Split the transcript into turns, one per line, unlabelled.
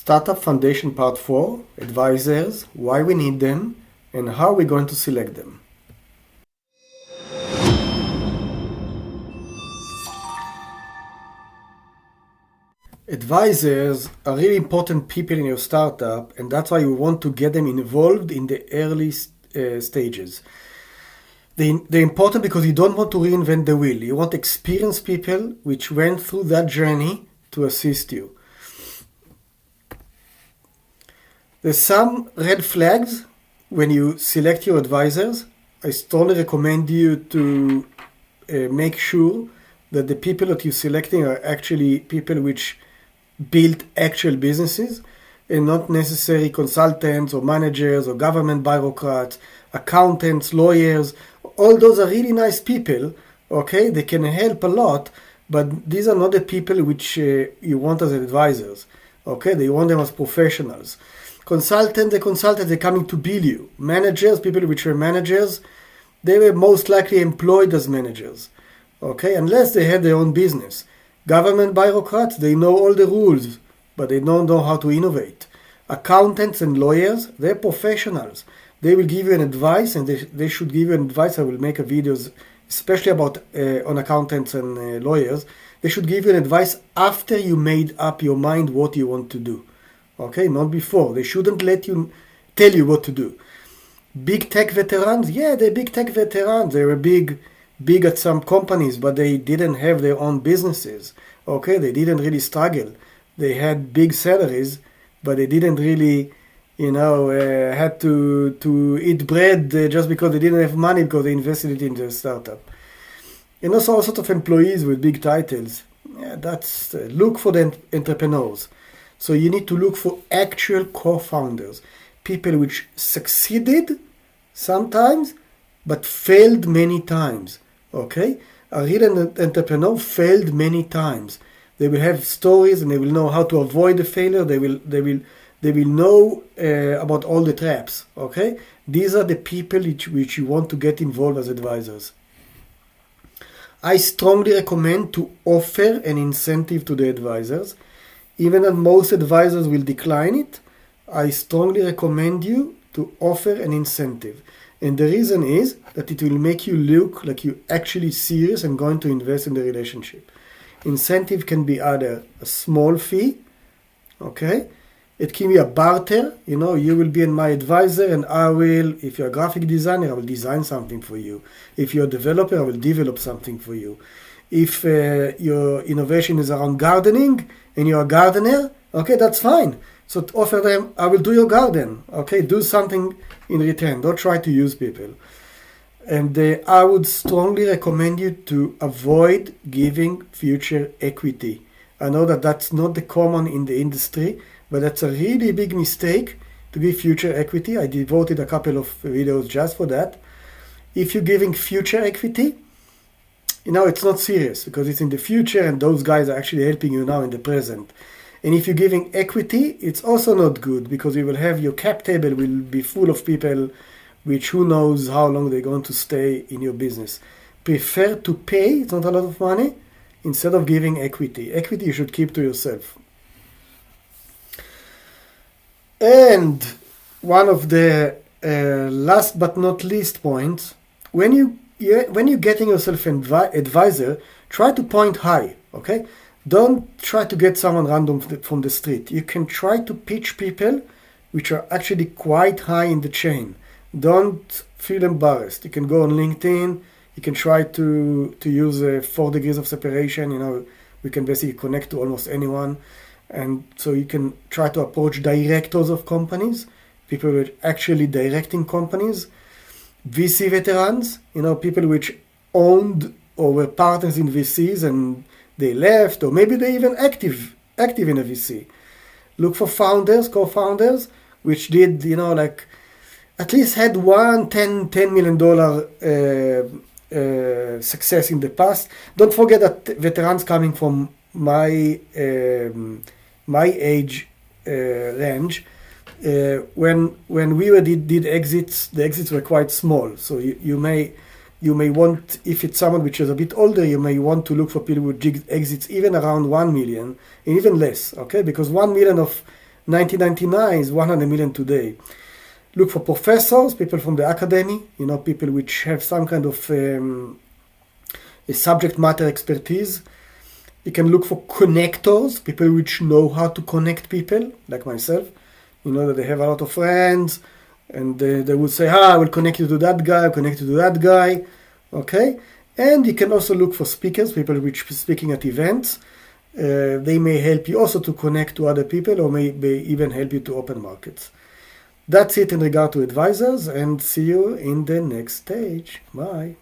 Startup Foundation Part 4, Advisors, why we need them, and how we're going to select them. Advisors are really important people in your startup, and that's why you want to get them involved in the early stages. They're important because you don't want to reinvent the wheel. You want experienced people which went through that journey to assist you. There's some red flags when you select your advisors. I strongly recommend you to make sure that the people that you're selecting are actually people which build actual businesses and not necessarily consultants or managers or government bureaucrats, accountants, lawyers. All those are really nice people, okay? They can help a lot, but these are not the people which you want as advisors, okay? They want them as professionals. Consultants, they're coming to bill you. Managers, people which are managers, they were most likely employed as managers, okay? Unless they had their own business. Government bureaucrats, they know all the rules, but they don't know how to innovate. Accountants and lawyers, they're professionals. They will give you an advice, and they should give you an advice. I will make a videos, especially about on accountants and lawyers. They should give you an advice after you made up your mind what you want to do. Okay, not before. They shouldn't tell you what to do. Big tech veterans, yeah, they're big tech veterans. They were big at some companies, but they didn't have their own businesses. Okay, they didn't really struggle. They had big salaries, but they didn't really, had to eat bread just because they didn't have money because they invested it in the startup. And also all sorts of employees with big titles. Yeah, that's look for the entrepreneurs. So you need to look for actual co-founders, people which succeeded sometimes, but failed many times. Okay, a real entrepreneur failed many times. They will have stories, and they will know how to avoid the failure. They will know about all the traps. Okay, these are the people which you want to get involved as advisors. I strongly recommend to offer an incentive to the advisors. Even though most advisors will decline it, I strongly recommend you to offer an incentive. And the reason is that it will make you look like you're actually serious and going to invest in the relationship. Incentive can be either a small fee, okay? It can be a barter, you will be my advisor, and I will, if you're a graphic designer, I will design something for you. If you're a developer, I will develop something for you. If your innovation is around gardening and you're a gardener, okay, that's fine. So offer them, I will do your garden, okay? Do something in return. Don't try to use people. And I would strongly recommend you to avoid giving future equity. I know that that's not the common in the industry, but that's a really big mistake to give future equity. I devoted a couple of videos just for that. If you're giving future equity, it's not serious because it's in the future and those guys are actually helping you now in the present. And if you're giving equity, it's also not good because you will have your cap table will be full of people which who knows how long they're going to stay in your business. Prefer to pay, it's not a lot of money, instead of giving equity. Equity you should keep to yourself. And one of the last but not least points, when you're getting yourself an advisor, try to point high, okay? Don't try to get someone random from the street. You can try to pitch people which are actually quite high in the chain. Don't feel embarrassed. You can go on LinkedIn. You can try to use 4 degrees of separation. We can basically connect to almost anyone. And so you can try to approach directors of companies, people who are actually directing companies. VC veterans, people which owned or were partners in VCs and they left, or maybe they even active in a VC. Look for founders, co-founders, which did, at least had $10 million success in the past. Don't forget that veterans coming from my age range, when we did exits, the exits were quite small. So you may want, if it's someone which is a bit older, you may want to look for people with exits even around 1 million and even less, okay? Because 1 million of 1999 is 100 million today. Look for professors, people from the academy, people which have some kind of a subject matter expertise. You can look for connectors, people which know how to connect people, like myself. That they have a lot of friends, and they would say, I will connect you to that guy, connect you to that guy. Okay? And you can also look for speakers, people which are speaking at events. They may help you also to connect to other people, or may even help you to open markets. That's it in regard to advisors, and see you in the next stage. Bye.